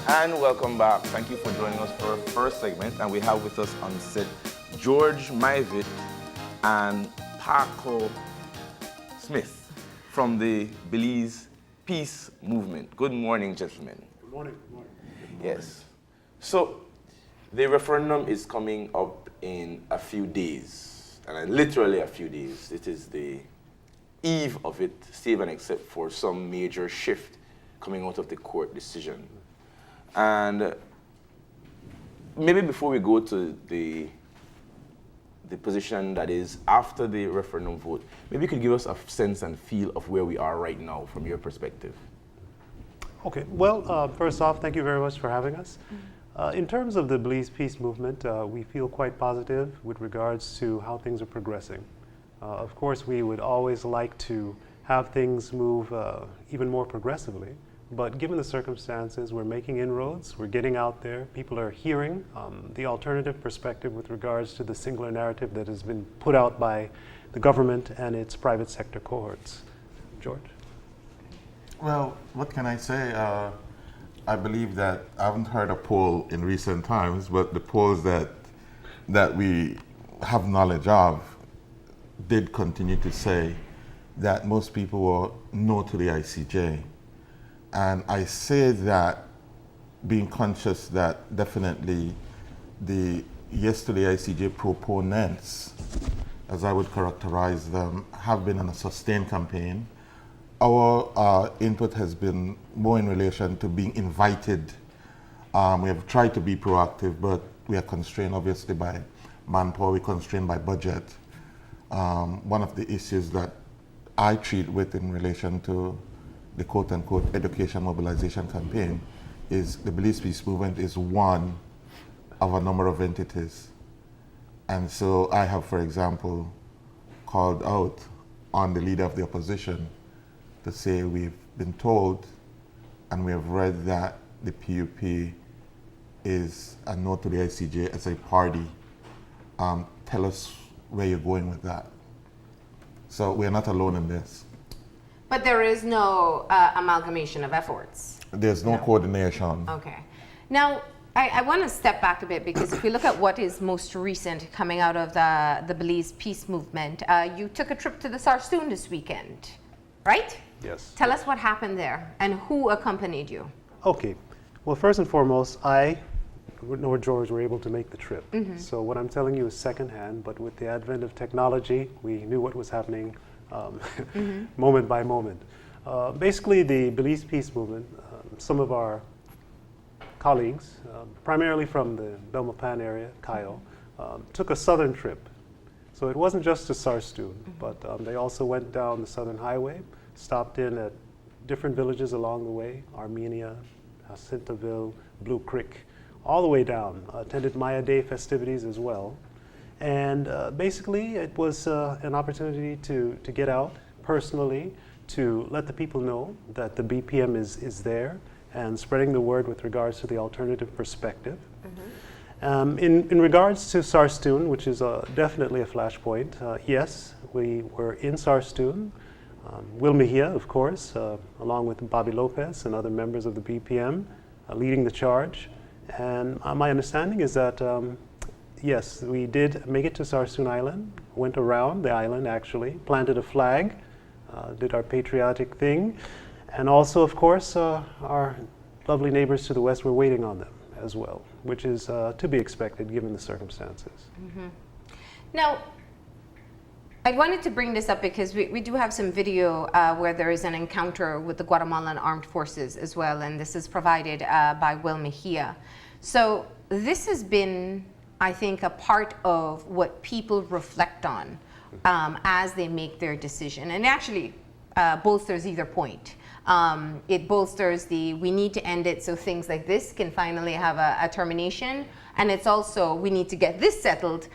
And welcome back. Thank you for joining us for our first segment. And we have with us on set George Myvett and Paco Smith from the Belize Peace Movement. Good morning, gentlemen. Good morning. Good morning. Yes. So the referendum is coming up in a few days, and literally a few days. It is the eve of it, save and except for some major shift coming out of the court decision. And maybe before we go to the position that is after the referendum vote, maybe you could give us a sense and feel of where we are right now from your perspective. Okay, well, first off, thank you very much for having us. In terms of the Belize Peace Movement, we feel quite positive with regards to how things are progressing. Of course, we would always like to have things move even more progressively, but given the circumstances, we're making inroads, we're getting out there, people are hearing the alternative perspective with regards to the singular narrative that has been put out by the government and its private sector cohorts. George? Well, what can I say? I believe that I haven't heard a poll in recent times, but the polls that we have knowledge of did continue to say that most people were no to the ICJ. And I say that being conscious that definitely the yesterday ICJ proponents, as I would characterize them, have been on a sustained campaign. Our input has been more in relation to being invited. We have tried to be proactive, but we are constrained obviously by manpower, we're constrained by budget. One of the issues that I treat with in relation to the quote-unquote education mobilization campaign is the Belize Peace Movement is one of a number of entities. And so I have, for example, called out on the leader of the opposition to say we've been told and we have read that the PUP is a no to the ICJ as a party. Tell us where you're going with that. So we're not alone in this. But there is no amalgamation of efforts. There's no coordination. Okay. Now, I want to step back a bit because if we look at what is most recent coming out of the Belize Peace Movement, you took a trip to the Sarsoon this weekend, right? Yes. Tell us what happened there and who accompanied you. Okay. Well, first and foremost, I nor George were able to make the trip. So what I'm telling you is secondhand, but with the advent of technology, we knew what was happening moment by moment. Basically, the Belize Peace Movement, some of our colleagues, primarily from the Belmopan area, Cayo, took a southern trip. So it wasn't just to Sarsoon, but they also went down the Southern Highway, stopped in at different villages along the way, Armenia, Jacintaville, Blue Creek, all the way down, attended Maya Day festivities as well. And basically, it was an opportunity to get out personally, to let the people know that the BPM is there and spreading the word with regards to the alternative perspective. In regards to Sarsoon, which is definitely a flashpoint, yes, we were in Sarsoon. Will Mejia, of course, along with Bobby Lopez and other members of the BPM, leading the charge. And my understanding is that yes, we did make it to Sarsoon Island, went around the island actually, planted a flag, did our patriotic thing, and also, of course, our lovely neighbors to the west were waiting on them as well, which is to be expected given the circumstances. Now, I wanted to bring this up because we do have some video where there is an encounter with the Guatemalan Armed Forces as well, and this is provided by Will Mejia. So this has been, I think, a part of what people reflect on as they make their decision. And actually bolsters either point. It bolsters the we need to end it so things like this can finally have a termination. And it's also we need to get this settled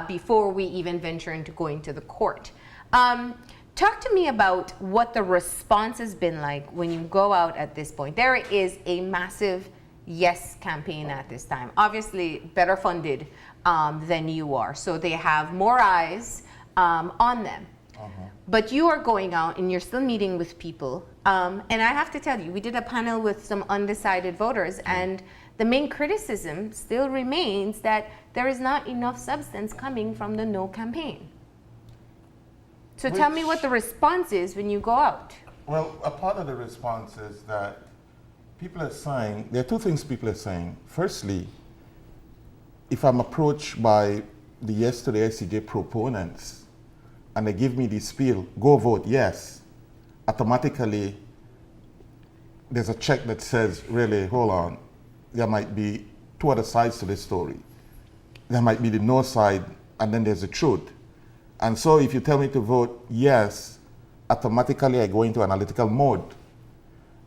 before we even venture into going to the court. Talk to me about what the response has been like when you go out at this point. There is a massive yes campaign at this time. Obviously better funded than you are. So they have more eyes on them. But you are going out and you're still meeting with people. And I have to tell you, we did a panel with some undecided voters, and the main criticism still remains that there is not enough substance coming from the no campaign. So tell me what the response is when you go out. Well, a part of the response is that people are saying, there are two things people are saying. Firstly, if I'm approached by the Yes to the ICJ proponents and they give me the spiel, go vote yes, automatically there's a check that says, really, hold on, there might be two other sides to this story. There might be the no side, and then there's the truth. And so if you tell me to vote yes, automatically I go into analytical mode.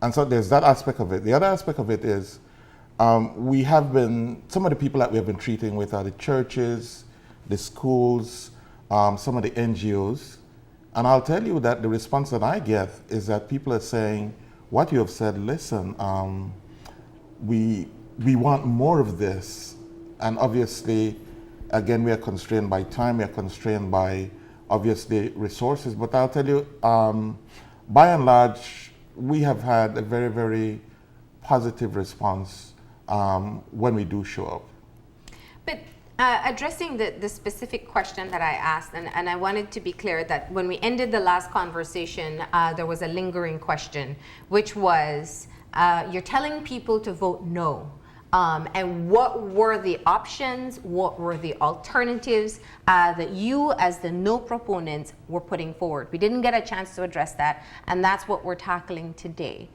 And so there's that aspect of it. The other aspect of it is we have been, some of the people that we have been treating with are the churches, the schools, some of the NGOs. And I'll tell you that the response that I get is that people are saying, what you have said, listen, we want more of this. And obviously, again, we are constrained by time, we are constrained by, obviously, resources. But I'll tell you, by and large, we have had a very, very positive response when we do show up. But addressing the specific question that I asked, and I wanted to be clear that when we ended the last conversation, there was a lingering question, which was, you're telling people to vote no. And what were the options, what were the alternatives that you as the no proponents were putting forward? We didn't get a chance to address that, and that's what we're tackling today.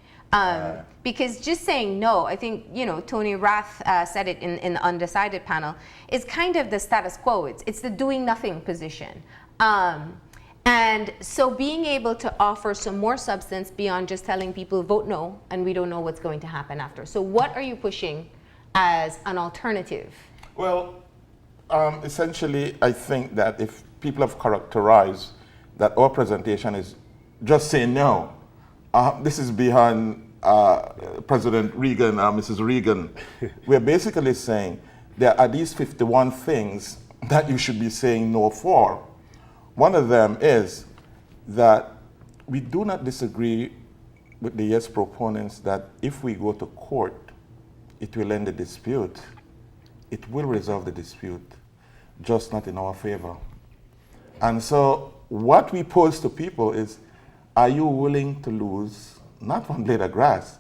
Because just saying no, I think, Tony Rath said it in the undecided panel, is kind of the status quo. It's the doing nothing position. And so being able to offer some more substance beyond just telling people vote no, and we don't know what's going to happen after. So what are you pushing as an alternative? Well, essentially, I think that if people have characterized that our presentation is just say no, this is beyond President Reagan, Mrs. Reagan. We're basically saying there are these 51 things that you should be saying no for. One of them is that we do not disagree with the yes proponents that if we go to court, it will end the dispute. It will resolve the dispute, just not in our favor. And so what we pose to people is, are you willing to lose, not one blade of grass,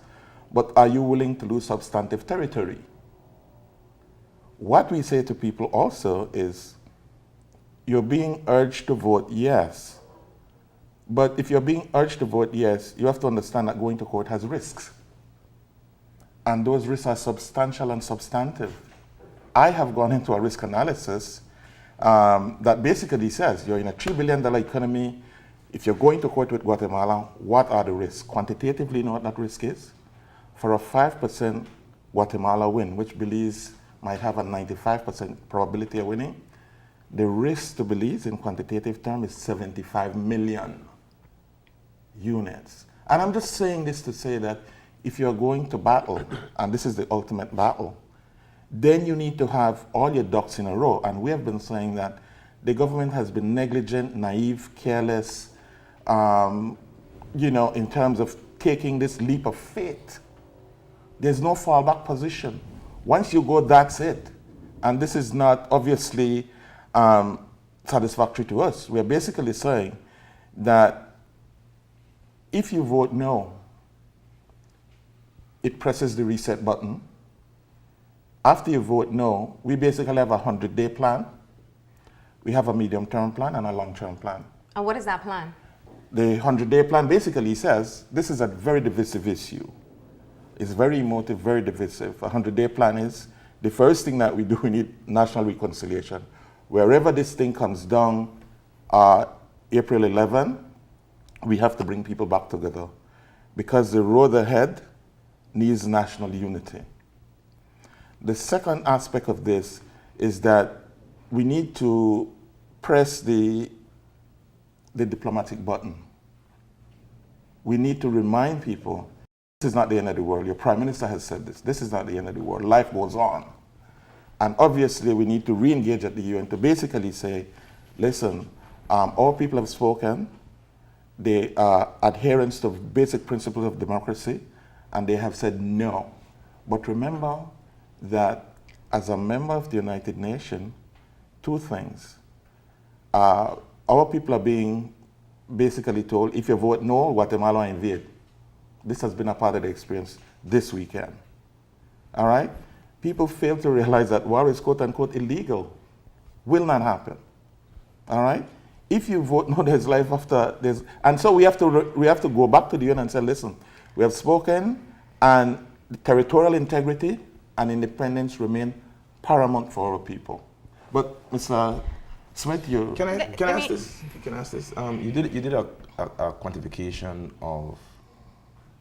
but are you willing to lose substantive territory? What we say to people also is, you're being urged to vote yes. But if you're being urged to vote yes, you have to understand that going to court has risks. And those risks are substantial and substantive. I have gone into a risk analysis that basically says you're in a $3 billion economy. If you're going to court with Guatemala, what are the risks? Quantitatively, you know what that risk is? For a 5% Guatemala win, which Belize might have a 95% probability of winning, the risk to Belize in quantitative terms is 75 million units. And I'm just saying this to say that if you're going to battle, and this is the ultimate battle, then you need to have all your ducks in a row. And we have been saying that the government has been negligent, naive, careless, in terms of taking this leap of faith. There's no fallback position. Once you go, that's it. And this is not obviously satisfactory to us. We're basically saying that if you vote no, it presses the reset button. After you vote no, we basically have a 100-day plan. We have a medium-term plan and a long-term plan. And what is that plan? The 100-day plan basically says this is a very divisive issue. It's very emotive, very divisive. A 100-day plan is the first thing that we do, we need national reconciliation. Wherever this thing comes down, April 11, we have to bring people back together because the road ahead needs national unity. The second aspect of this is that we need to press the diplomatic button. We need to remind people, this is not the end of the world. Your Prime Minister has said this. This is not the end of the world. Life goes on. And obviously, we need to re-engage at the UN to basically say, listen, Our people have spoken. They are adherents to basic principles of democracy, and they have said no. But remember that as a member of the United Nations, two things. Our people are being basically told, if you vote no, Guatemala will invade. This has been a part of the experience this weekend. All right? People fail to realize that war is quote unquote illegal. Will not happen. All right? If you vote no, there's life after this. And so we have to go back to the UN and say, listen, we have spoken, and territorial integrity and independence remain paramount for our people. But Mr. Smith, you Can I ask this? Can I ask this? You did a quantification of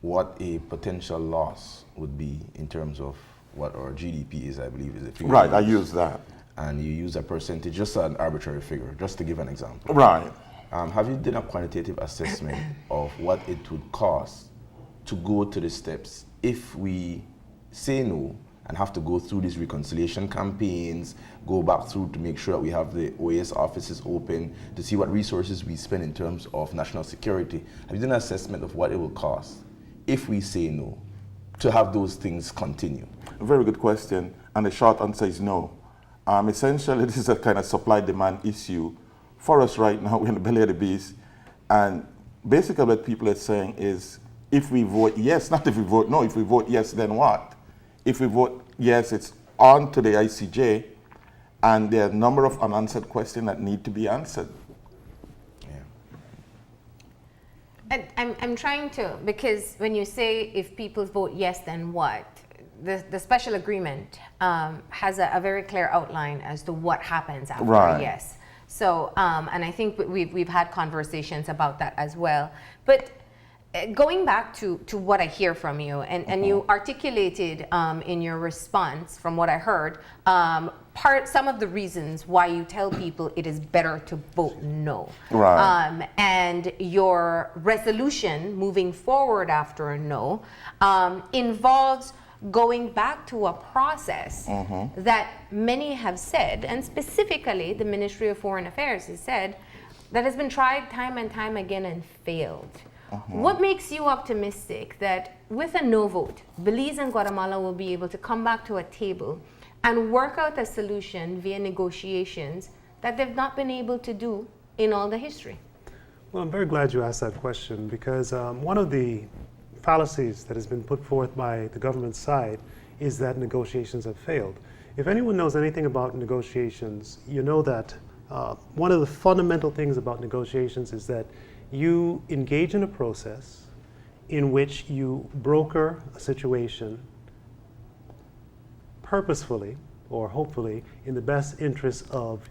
what a potential loss would be in terms of what our GDP is, I believe, is the figure. right, I use that. And you use a percentage, just an arbitrary figure, just to give an example. Right. Have you done a quantitative assessment of what it would cost to go to the steps if we say no and have to go through these reconciliation campaigns, go back through to make sure that we have the OAS offices open, to see what resources we spend in terms of national security? Have you done an assessment of what it will cost if we say no to have those things continue? Very good question, and the short answer is no. Essentially, this is a kind of supply-demand issue. For us right now, we're in the belly of the beast, and basically what people are saying is, if we vote yes, not if we vote no, if we vote yes, then what? If we vote yes, it's on to the ICJ, and there are a number of unanswered questions that need to be answered. And I'm trying to, because when you say if people vote yes, then what? The special agreement has a very clear outline as to what happens after Right. yes. So, and I think we've had conversations about that as well. But going back to what I hear from you, and you articulated in your response, from what I heard, some of the reasons why you tell people it is better to vote no. Right. And your resolution moving forward after a no involves going back to a process that many have said, and specifically the Ministry of Foreign Affairs has said, that has been tried time and time again and failed. What makes you optimistic that with a no vote, Belize and Guatemala will be able to come back to a table and work out a solution via negotiations that they've not been able to do in all the history? Well, I'm very glad you asked that question, because one of the fallacies that has been put forth by the government side is that negotiations have failed. If anyone knows anything about negotiations, you know that one of the fundamental things about negotiations is that you engage in a process in which you broker a situation purposefully or hopefully in the best interest of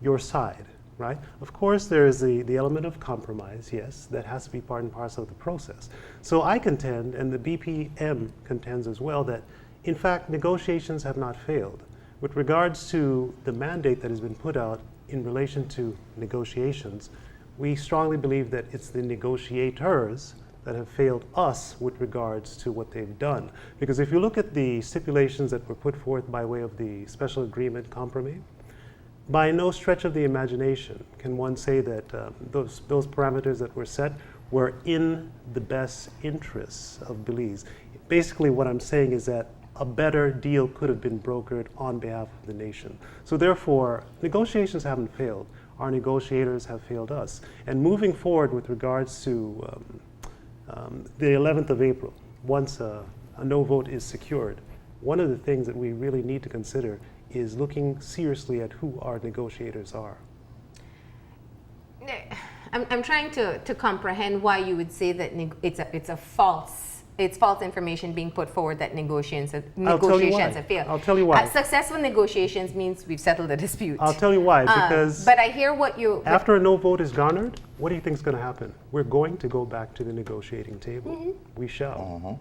your side, right? Of course, there is the element of compromise, yes, that has to be part and parcel of the process. So I contend, and the BPM contends as well, that in fact negotiations have not failed. With regards to the mandate that has been put out in relation to negotiations, we strongly believe that it's the negotiators that have failed us with regards to what they've done. Because if you look at the stipulations that were put forth by way of the special agreement compromise, by no stretch of the imagination can one say that those parameters that were set were in the best interests of Belize. Basically what I'm saying is that a better deal could have been brokered on behalf of the nation. So therefore, negotiations haven't failed. Our negotiators have failed us. And moving forward with regards to the 11th of April, once a no vote is secured, one of the things that we really need to consider is looking seriously at who our negotiators are. I'm trying to comprehend why you would say that it's false information being put forward that negotiations have failed. I'll tell you why. Successful negotiations means we've settled the dispute. I'll tell you why, because but I hear what you... After a no vote is garnered, what do you think is going to happen? We're going to go back to the negotiating table. We shall.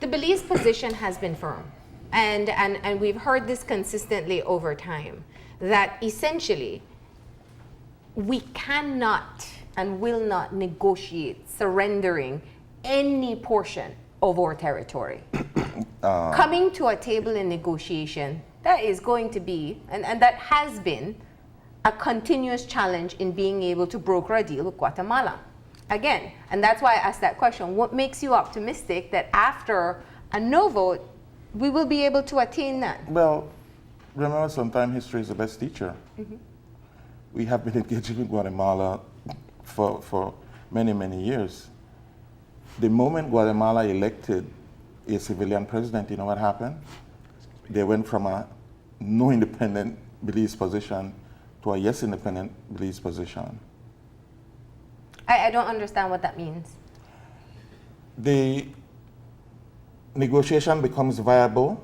The Belize position has been firm. And we've heard this consistently over time, that essentially we cannot and will not negotiate surrendering any portion of our territory. Coming to a table in negotiation, that is going to be, and that has been, a continuous challenge in being able to broker a deal with Guatemala. Again, and that's why I asked that question. What makes you optimistic that after a no vote, we will be able to attain that? Well, remember, sometimes history is the best teacher. We have been engaging with Guatemala for many, many years. The moment Guatemala elected a civilian president, you know what happened? They went from a no independent Belize position to a yes independent Belize position. I don't understand what that means. The negotiation becomes viable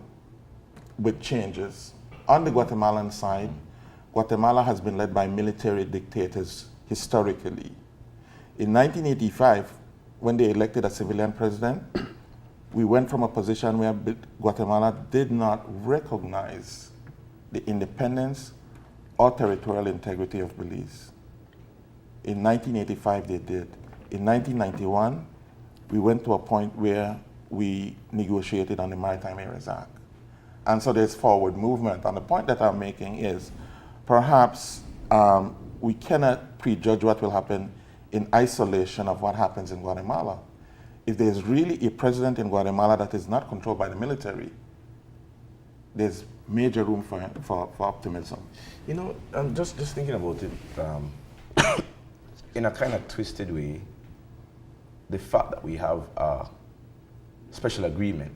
with changes. On the Guatemalan side, Guatemala has been led by military dictators historically. In 1985, when they elected a civilian president, we went from a position where Guatemala did not recognize the independence or territorial integrity of Belize. In 1985, they did. In 1991, we went to a point where we negotiated on the Maritime Areas Act. And so there's forward movement. And the point that I'm making is perhaps we cannot prejudge what will happen in isolation of what happens in Guatemala. If there's really a president in Guatemala that is not controlled by the military, there's major room for optimism. You know, I'm just thinking about it in a kind of twisted way. The fact that we have a special agreement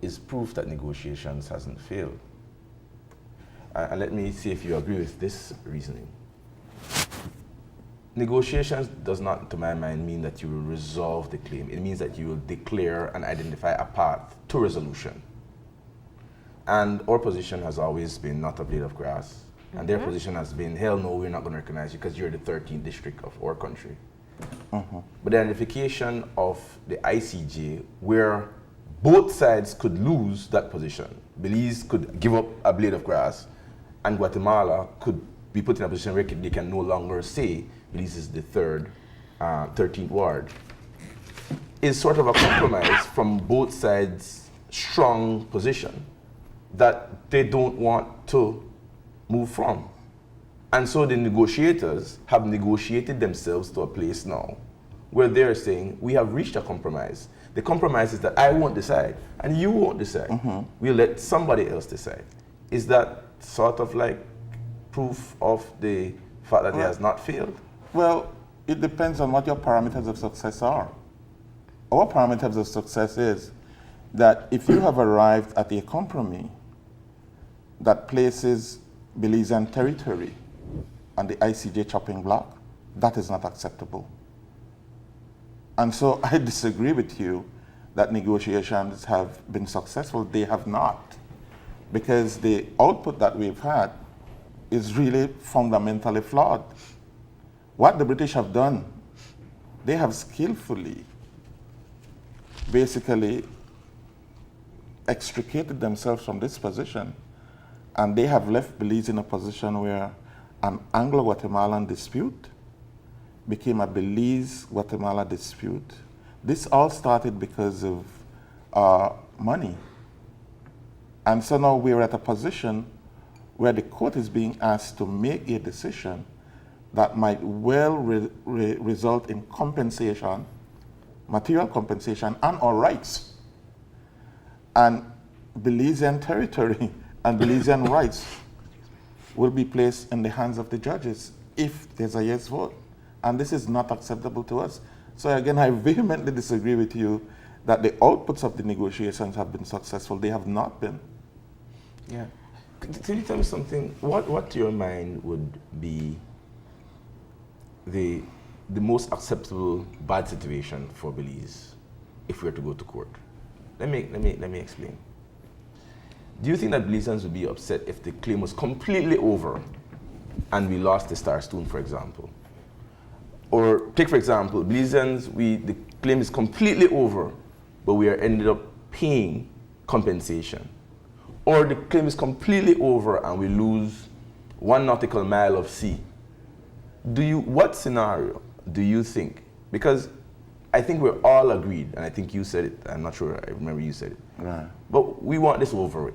is proof that negotiations hasn't failed. And let me see if you agree with this reasoning. Negotiations does not, to my mind, mean that you will resolve the claim. It means that you will declare and identify a path to resolution. And our position has always been not a blade of grass. And their position has been, hell no, we're not going to recognize you because you're the 13th district of our country. But the identification of the ICJ, where both sides could lose that position. Belize could give up a blade of grass, and Guatemala could be put in a position where they can no longer say Belize is the 13th ward, is sort of a compromise from both sides' strong position that they don't want to move from. And so the negotiators have negotiated themselves to a place now where they're saying, we have reached a compromise. The compromise is that I won't decide and you won't decide. We'll let somebody else decide. Is that sort of like proof of the fact that it has not failed? Well, it depends on what your parameters of success are. Our parameters of success is that if you have arrived at a compromise that places Belizean territory on the ICJ chopping block, that is not acceptable. And so I disagree with you that negotiations have been successful. They have not, because the output that we've had is really fundamentally flawed. What the British have done, they have skillfully basically extricated themselves from this position, and they have left Belize in a position where an Anglo-Guatemalan dispute became a Belize-Guatemala dispute. This all started because of money. And so now we're at a position where the court is being asked to make a decision that might well result in compensation, material compensation, and our rights. And Belizean territory and Belizean rights will be placed in the hands of the judges if there's a yes vote. And this is not acceptable to us. So again, I vehemently disagree with you that the outputs of the negotiations have been successful. They have not been. Yeah. Can you tell me something? What to your mind would be the most acceptable bad situation for Belize if we were to go to court? Let me explain. Do you think that Belizeans would be upset if the claim was completely over and we lost the Star Stone, for example? Or take, for example, Belizeans, the claim is completely over, but we are ended up paying compensation. Or the claim is completely over and we lose 1 nautical mile of sea. What scenario do you think? Because I think we're all agreed, and I think you said it, I'm not sure, I remember you said it. Right. But we want this over with.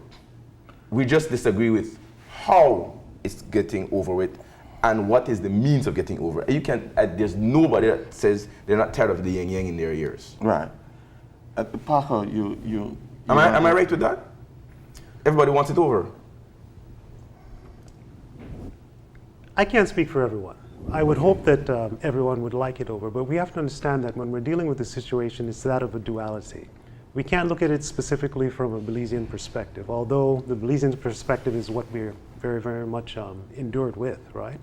We just disagree with how it's getting over with and what is the means of getting over. You can. There's nobody that says they're not tired of the yin yang in their ears. Right. Paco, you Am I right with that? Everybody wants it over. I can't speak for everyone. I would hope that everyone would like it over, but we have to understand that when we're dealing with the situation, it's that of a duality. We can't look at it specifically from a Belizean perspective, although the Belizean perspective is what we're very, very much endured with, right?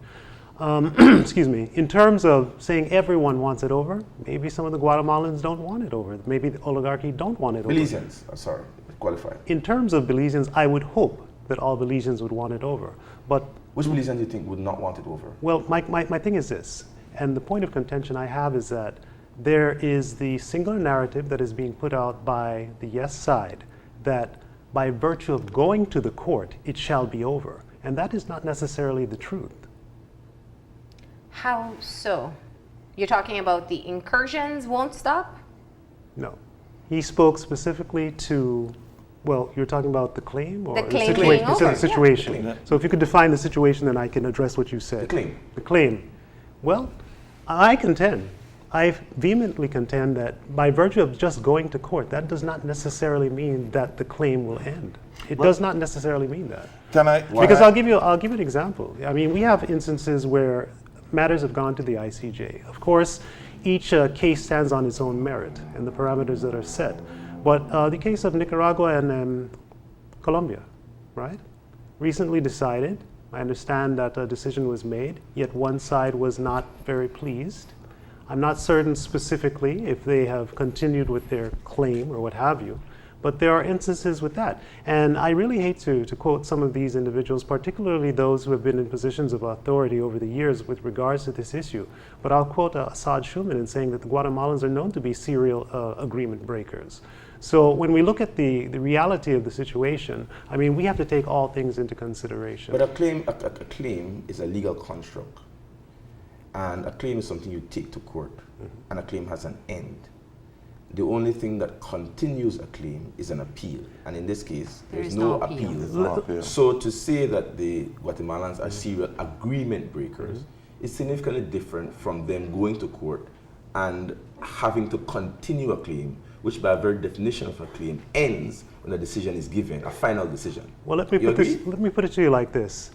Excuse me. In terms of saying everyone wants it over, maybe some of the Guatemalans don't want it over. Maybe the oligarchy don't want it over. Belizeans, sorry, qualified. In terms of Belizeans, I would hope that all Belizeans would want it over. But which Belizeans do you think would not want it over? well, my thing is this, and the point of contention I have is that there is the singular narrative that is being put out by the yes side that by virtue of going to the court, it shall be over. And that is not necessarily the truth. How so? You're talking about the incursions won't stop? No. He spoke specifically to, well, you're talking about the claim or The claim situation? being You said over, the situation. yeah. So if you could define the situation, then I can address what you said. The claim. The claim. Well, I vehemently contend that by virtue of just going to court, that does not necessarily mean that the claim will end. It does not necessarily mean that. Can I? Because I'll give you an example. I mean, we have instances where matters have gone to the ICJ. Of course, each case stands on its own merit and the parameters that are set. But the case of Nicaragua and Colombia, right? Recently decided. I understand that a decision was made, yet one side was not very pleased. I'm not certain specifically if they have continued with their claim or what have you, but there are instances with that. And I really hate to quote some of these individuals, particularly those who have been in positions of authority over the years with regards to this issue. But I'll quote Assad Shuman in saying that the Guatemalans are known to be serial agreement breakers. So when we look at the reality of the situation, I mean, we have to take all things into consideration. But a claim is a legal construct. And a claim is something you take to court. And a claim has an end. The only thing that continues a claim is an appeal. And in this case, there's no appeal. So to say that the Guatemalans are serial agreement breakers is significantly different from them going to court and having to continue a claim, which by very definition of a claim ends when a decision is given, a final decision. Well, let me put it to you like this.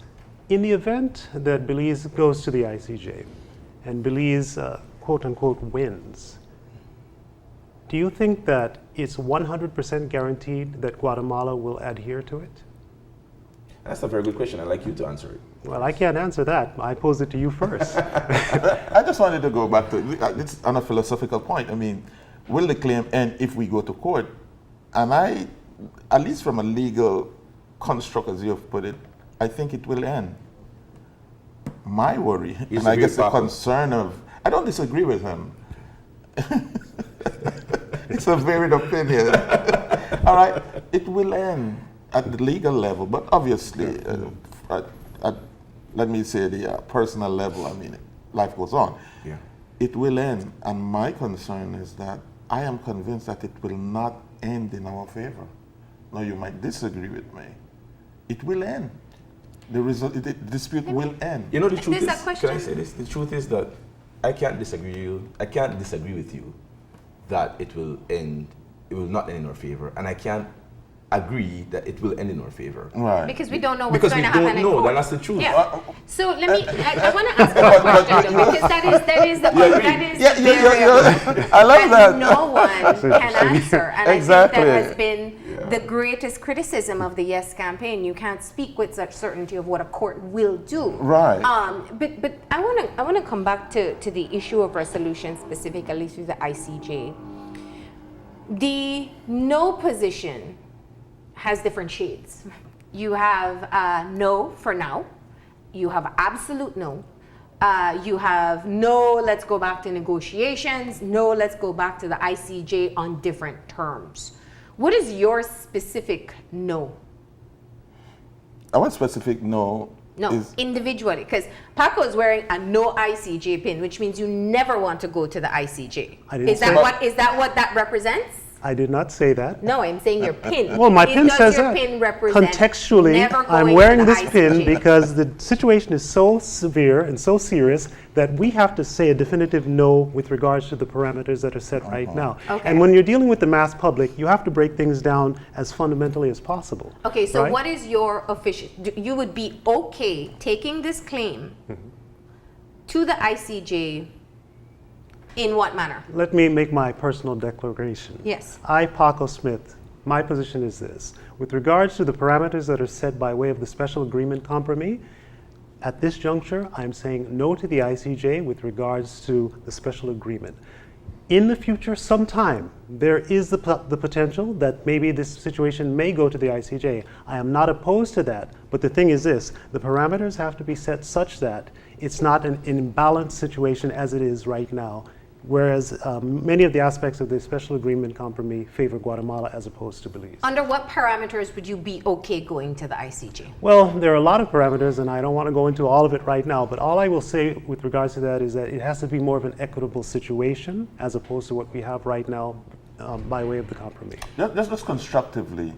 In the event that Belize goes to the ICJ and Belize, quote unquote, wins, do you think that it's 100% guaranteed that Guatemala will adhere to it? That's a very good question. I'd like you to answer it. Well, I can't answer that. I posed it to you first. I just wanted to go back to, it's on a philosophical point. I mean, will the claim end if we go to court? And at least from a legal construct, as you have put it, I think it will end. My worry, and I guess the concern of, I don't disagree with him. It's a varied opinion. All right, it will end at the legal level, but obviously, let me say the personal level, I mean, life goes on. Yeah. It will end, and my concern is that I am convinced that it will not end in our favor. Now, you might disagree with me. It will end. The dispute will end. You know, the truth is, can I say this? The truth is that I can't disagree with you that it will not end in our favor, and I can't agree that it will end in our favor. Right. Because we don't know what's going to happen. Because we don't know, that's the truth. Yeah. So let me, I want to ask you a question, though, because that is I love that. No one can answer. And Exactly. I think that has been the greatest criticism of the Yes campaign. You can't speak with such certainty of what a court will do. Right. But I want to come back to the issue of resolution, specifically through the ICJ. The no position has different shades. You have no for now. You have absolute no. You have no, let's go back to negotiations. No, let's go back to the ICJ on different terms. What is your specific no? Our specific no. No, individually, because Paco is wearing a no ICJ pin, which means you never want to go to the ICJ. Is that what that represents? I did not say that. No, I'm saying your pin. Well, my pin says your that. pin represent Contextually, never I'm going wearing to the this pin ICJ? because the situation is so severe and so serious that we have to say a definitive no with regards to the parameters that are set right now. Okay. And when you're dealing with the mass public, you have to break things down as fundamentally as possible. Okay, so right? what is your official? You would be okay taking this claim to the ICJ in what manner? Let me make my personal declaration. Yes. I, Paco Smith, my position is this. With regards to the parameters that are set by way of the special agreement compromise, at this juncture, I'm saying no to the ICJ with regards to the special agreement. In the future, sometime, there is the potential that maybe this situation may go to the ICJ. I am not opposed to that, but the thing is this, the parameters have to be set such that it's not an imbalanced situation as it is right now, whereas many of the aspects of the special agreement compromise favor Guatemala as opposed to Belize. Under what parameters would you be okay going to the ICJ? Well, there are a lot of parameters, and I don't want to go into all of it right now, but all I will say with regards to that is that it has to be more of an equitable situation as opposed to what we have right now by way of the compromise. Just constructively,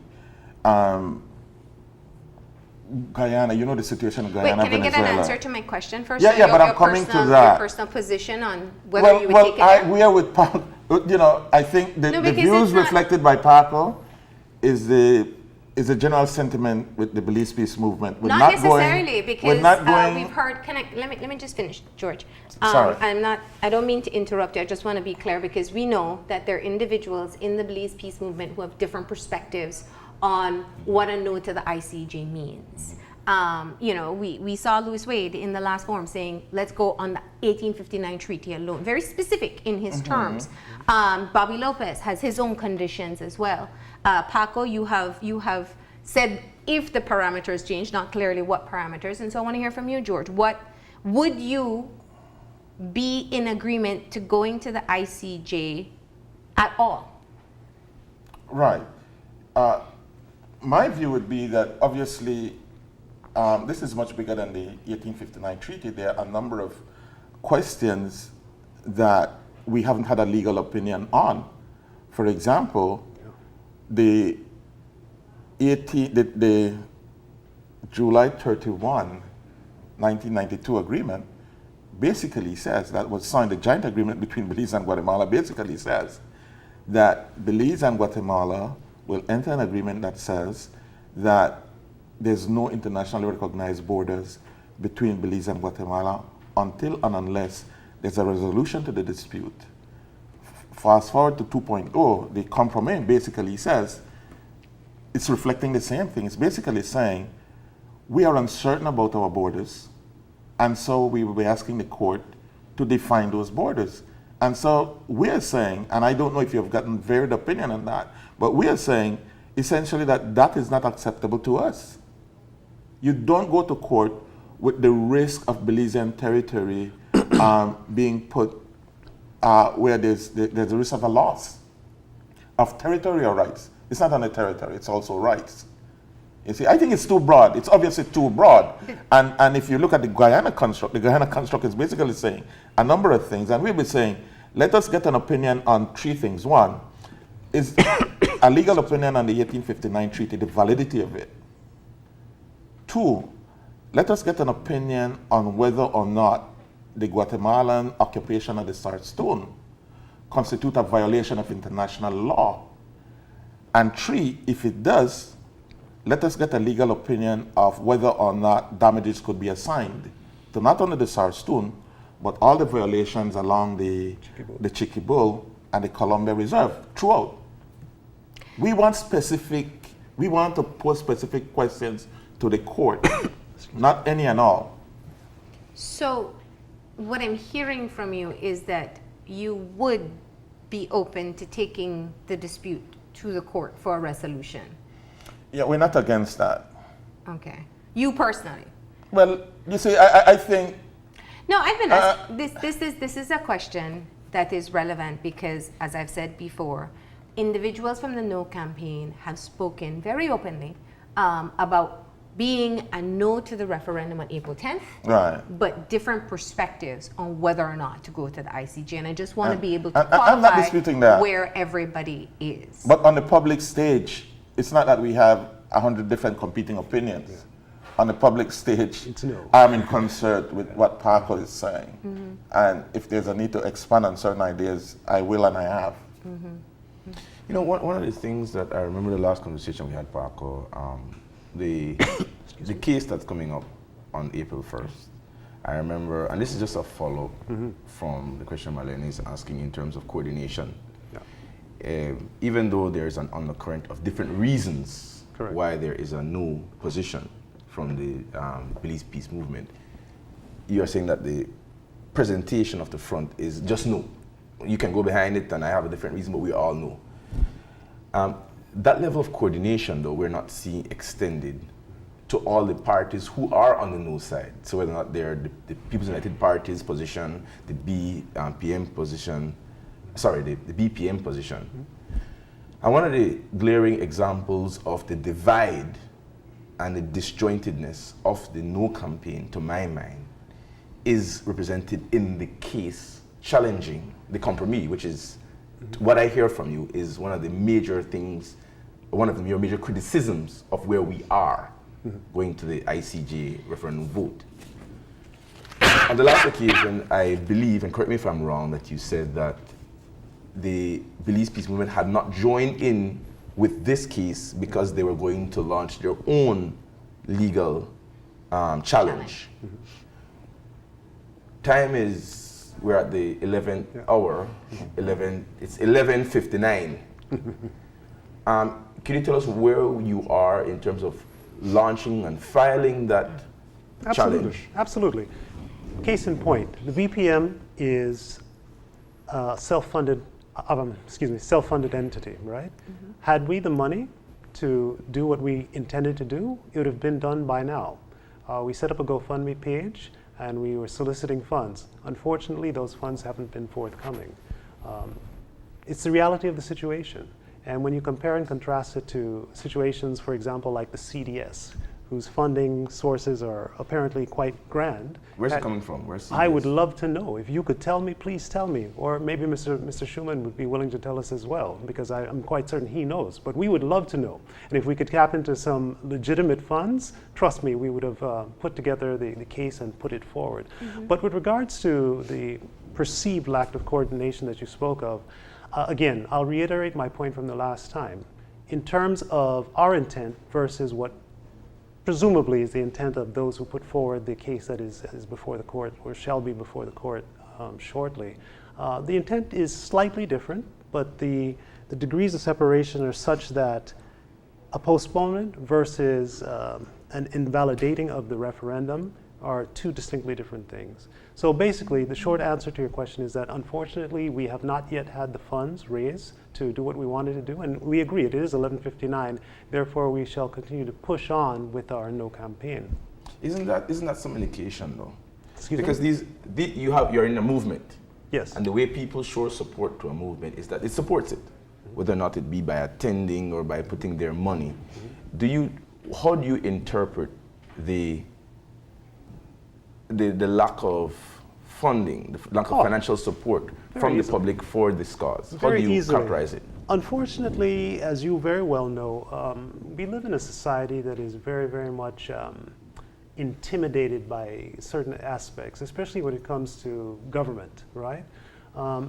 Guyana, you know the situation in Wait, Guyana, can I get Venezuela. an answer to my question first? Yeah, So yeah, your- but I'm your coming to personal- that. Your personal position on whether you would take it there? We are with Paco. You know, I think the No, because views it's not- reflected by Paco is the general sentiment with the Belize Peace Movement. We're Not going- necessarily, because we're not going, we've heard. Let me just finish, George. Sorry. I don't mean to interrupt you. I just want to be clear because we know that there are individuals in the Belize Peace Movement who have different perspectives on what a no to the ICJ means. You know, we saw Louis Wade in the last forum saying, let's go on the 1859 treaty alone. Very specific in his terms. Bobby Lopez has his own conditions as well. Paco, you have said if the parameters change, not clearly what parameters. And so I want to hear from you, George. What would you be in agreement to going to the ICJ at all? right. My view would be that obviously this is much bigger than the 1859 treaty. There are a number of questions that we haven't had a legal opinion on. For example, the July 31, 1992 agreement basically says, that was signed, the joint agreement between Belize and Guatemala basically says that Belize and Guatemala will enter an agreement that says that there's no internationally recognized borders between Belize and Guatemala until and unless there's a resolution to the dispute. Fast forward to 2.0, the compromise basically says, it's reflecting the same thing. It's basically saying, we are uncertain about our borders, and so we will be asking the court to define those borders. And so we are saying, and I don't know if you've gotten varied opinion on that, but we are saying essentially that that is not acceptable to us. You don't go to court with the risk of Belizean territory being put where there's a risk of a loss of territorial rights. It's not only territory, it's also rights. You see, I think it's too broad. It's obviously too broad. And if you look at the Guyana construct is basically saying a number of things. And we'll be saying, let us get an opinion on three things. One is a legal opinion on the 1859 treaty, the validity of it. Two, let us get an opinion on whether or not the Guatemalan occupation of the Sard Stone constitute a violation of international law. And three, if it does, let us get a legal opinion of whether or not damages could be assigned to not only the Sard Stone, but all the violations along the Chiquibul and the Columbia Reserve throughout. We want to pose specific questions to the court, not any and all. So what I'm hearing from you is that you would be open to taking the dispute to the court for a resolution. Yeah, we're not against that. Okay. You personally? Well, you see, I think... No, I've been asked, this is a question that is relevant because, as I've said before, individuals from the No campaign have spoken very openly about being a no to the referendum on April 10th, Right. but different perspectives on whether or not to go to the ICJ. And I just want to be able to I'm not disputing that. where everybody is. But on the public stage, it's not that we have 100 different competing opinions. Yeah. On the public stage, It's no. I'm in concert with what Paco is saying. And if there's a need to expand on certain ideas, I will and I have. You know, one of the things that I remember the last conversation we had, Paco, the case that's coming up on April 1st. I remember, and this is just a follow-up from the question Marlene is asking in terms of coordination. Yeah. Even though there is an undercurrent of different reasons Correct. why there is a no position from the Belize Peace Movement, you are saying that the presentation of the front is just no. You can go behind it and I have a different reason, but we all know. That level of coordination, though, we're not seeing extended to all the parties who are on the no side. So whether or not they're the People's United Party's position, the BPM position, the BPM position. And one of the glaring examples of the divide and the disjointedness of the no campaign, to my mind, is represented in the case challenging the compromise, which is what I hear from you is one of the major things, one of your major criticisms of where we are going to the ICJ referendum vote. On the last occasion, I believe, and correct me if I'm wrong, that you said that the Belize Peace Movement had not joined in with this case because they were going to launch their own legal challenge. Time is, we're at the 11th hour, it's 11:59. Can you tell us where you are in terms of launching and filing that challenge? Absolutely. Case in point, the BPM is a self-funded entity, right? Had we the money to do what we intended to do, it would have been done by now. We set up a GoFundMe page and we were soliciting funds. Unfortunately, those funds haven't been forthcoming. It's the reality of the situation. And when you compare and contrast it to situations, for example, like the CDS, whose funding sources are apparently quite grand. Where's it coming from? Where's CDS? I would love to know. If you could tell me, please tell me. Or maybe Mr. Schumann would be willing to tell us as well, because I'm quite certain he knows. But we would love to know. And if we could tap into some legitimate funds, trust me, we would have put together the case and put it forward. But with regards to the perceived lack of coordination that you spoke of, again, I'll reiterate my point from the last time. In terms of our intent versus what presumably is the intent of those who put forward the case that is before the court or shall be before the court shortly. The intent is slightly different, but the degrees of separation are such that a postponement versus an invalidating of the referendum are two distinctly different things. So basically, the short answer to your question is that unfortunately, we have not yet had the funds raised to do what we wanted to do, and we agree, it is 11:59, therefore we shall continue to push on with our no campaign. Isn't that some indication, though? Excuse because me? you're in a movement. Yes. And the way people show support to a movement is that it supports it, whether or not it be by attending or by putting their money. How do you interpret the lack of funding, the lack of financial support from the public for this cause? How do you characterize it? Unfortunately, as you very well know, we live in a society that is very, very much intimidated by certain aspects, especially when it comes to government, right?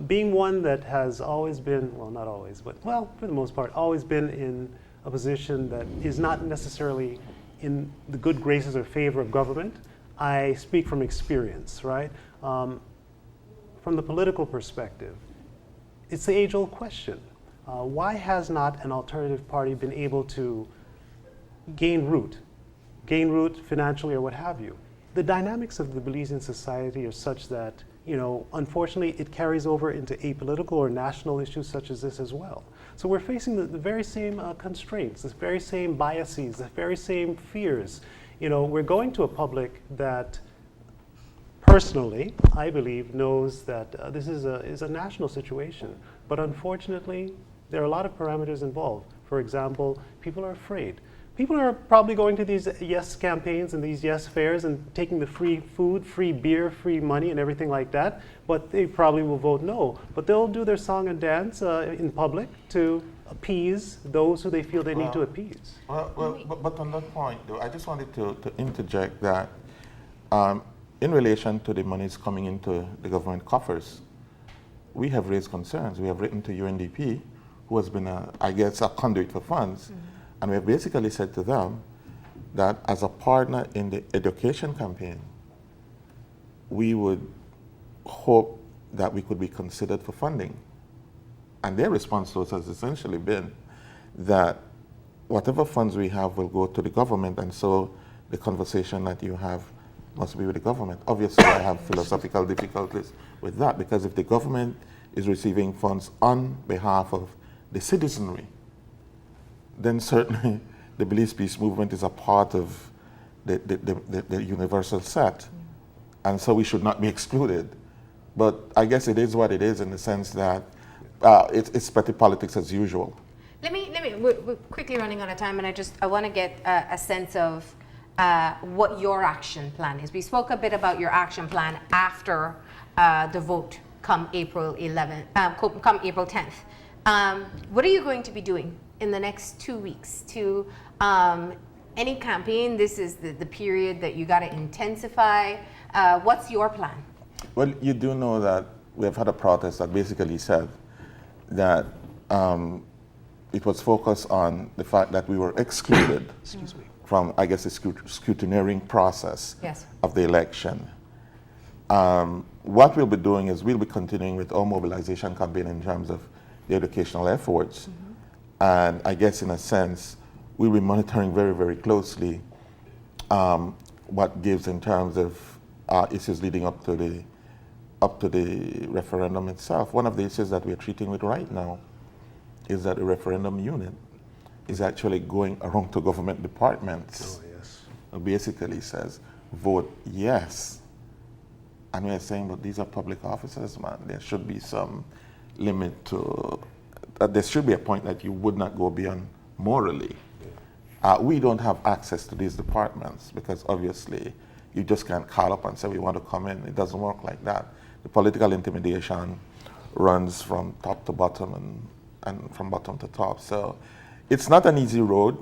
Being one that has always been, well, not always, but well, for the most part, always been in a position that is not necessarily in the good graces or favor of government, I speak from experience, right? From the political perspective, it's the age-old question. Why has not an alternative party been able to gain root financially or what have you? The dynamics of the Belizean society are such that, unfortunately, it carries over into apolitical or national issues such as this as well. So we're facing the very same constraints, the very same biases, the very same fears. We're going to a public that personally, I believe, knows that this is a national situation. But unfortunately, there are a lot of parameters involved. For example, people are afraid. People are probably going to these yes campaigns and these yes fairs and taking the free food, free beer, free money and everything like that, but they probably will vote no. But they'll do their song and dance in public to appease those who they feel they need to appease. But on that point, though, I just wanted to interject that in relation to the monies coming into the government coffers, we have raised concerns. We have written to UNDP, who has been, I guess, a conduit for funds, and we have basically said to them that as a partner in the education campaign, we would hope that we could be considered for funding. And their response to us has essentially been that whatever funds we have will go to the government, and so the conversation that you have must be with the government. Obviously, I have philosophical difficulties with that, because if the government is receiving funds on behalf of the citizenry, then certainly the Belize Peace Movement is a part of the universal set, and so we should not be excluded. But I guess it is what it is, in the sense that it's petty politics as usual. We're quickly running out of time, and I want to get a sense of what your action plan is. We spoke a bit about your action plan after the vote come April 11th, come April 10th. What are you going to be doing in the next 2 weeks to any campaign? This is the period that you got to intensify. What's your plan? Well, you do know that we have had a protest that basically said that it was focused on the fact that we were excluded from, I guess, the scrutineering process of the election. What we'll be doing is we'll be continuing with our mobilization campaign in terms of the educational efforts. And I guess, in a sense, we'll be monitoring very, very closely what gives in terms of issues leading up to the referendum itself. One of the issues that we're treating with right now is that the referendum unit is actually going around to government departments. It basically says, vote yes. And we're saying, but these are public officers, man. There should be some limit to, there should be a point that you would not go beyond morally. We don't have access to these departments because obviously you just can't call up and say we want to come in. It doesn't work like that. The political intimidation runs from top to bottom and from bottom to top. So it's not an easy road.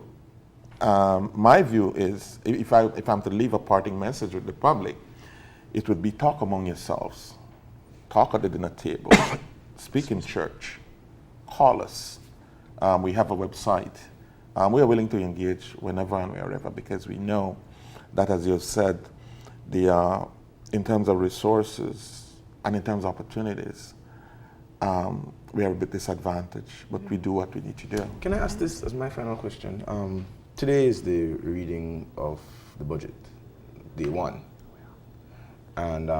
My view is, if I'm to leave a parting message with the public, it would be talk among yourselves, talk at the dinner table, speak in church, call us. We have a website. We are willing to engage whenever and wherever, because we know that, as you've said, in terms of resources and in terms of opportunities, we are a bit disadvantaged, but we do what we need to do. Can I ask this as my final question? Today is the reading of the budget, day one. And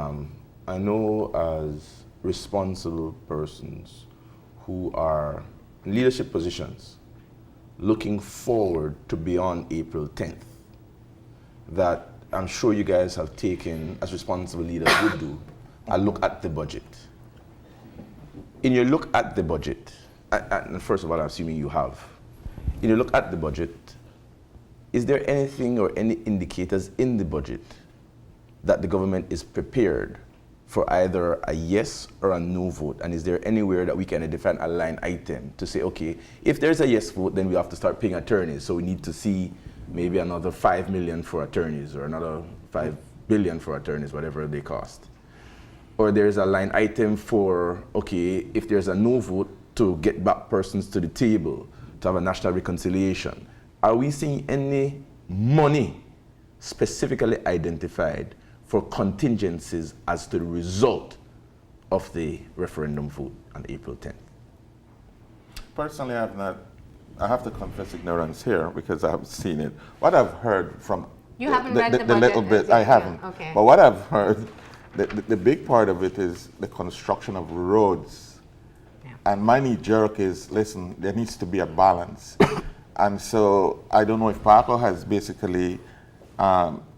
I know as responsible persons who are in leadership positions looking forward to beyond April 10th, that I'm sure you guys have taken, as responsible leaders would do, a look at the budget. In your look at the budget, and first of all, I'm assuming you have, in your look at the budget, is there anything or any indicators in the budget that the government is prepared for either a yes or a no vote? And is there anywhere that we can define a line item to say, okay, if there's a yes vote, then we have to start paying attorneys. So we need to see maybe another 5 million for attorneys or another 5 billion for attorneys, whatever they cost. Or there's a line item for, okay, if there's a no vote, to get back persons to the table, to have a national reconciliation. Are we seeing any money specifically identified for contingencies as to the result of the referendum vote on April 10th? Personally, I have not. I have to confess ignorance here because I haven't seen it. What I've heard from you haven't read the budget, little bit, I haven't. Okay. But what I've heard, the big part of it is the construction of roads. Yeah. And my knee jerk is, listen, there needs to be a balance. And so I don't know if Paco has basically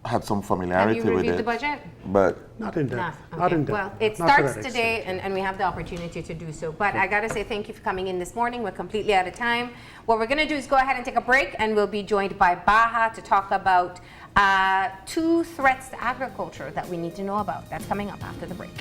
had some Have familiarity you with reviewed it. the budget? But Not in No. depth. Okay. Not in depth. Well, it Not to starts that today, extent. and we have the opportunity to do so. But I got to say thank you for coming in this morning. We're completely out of time. What we're going to do is go ahead and take a break, and we'll be joined by Baha to talk about 2 threats to agriculture that we need to know about. That's coming up after the break.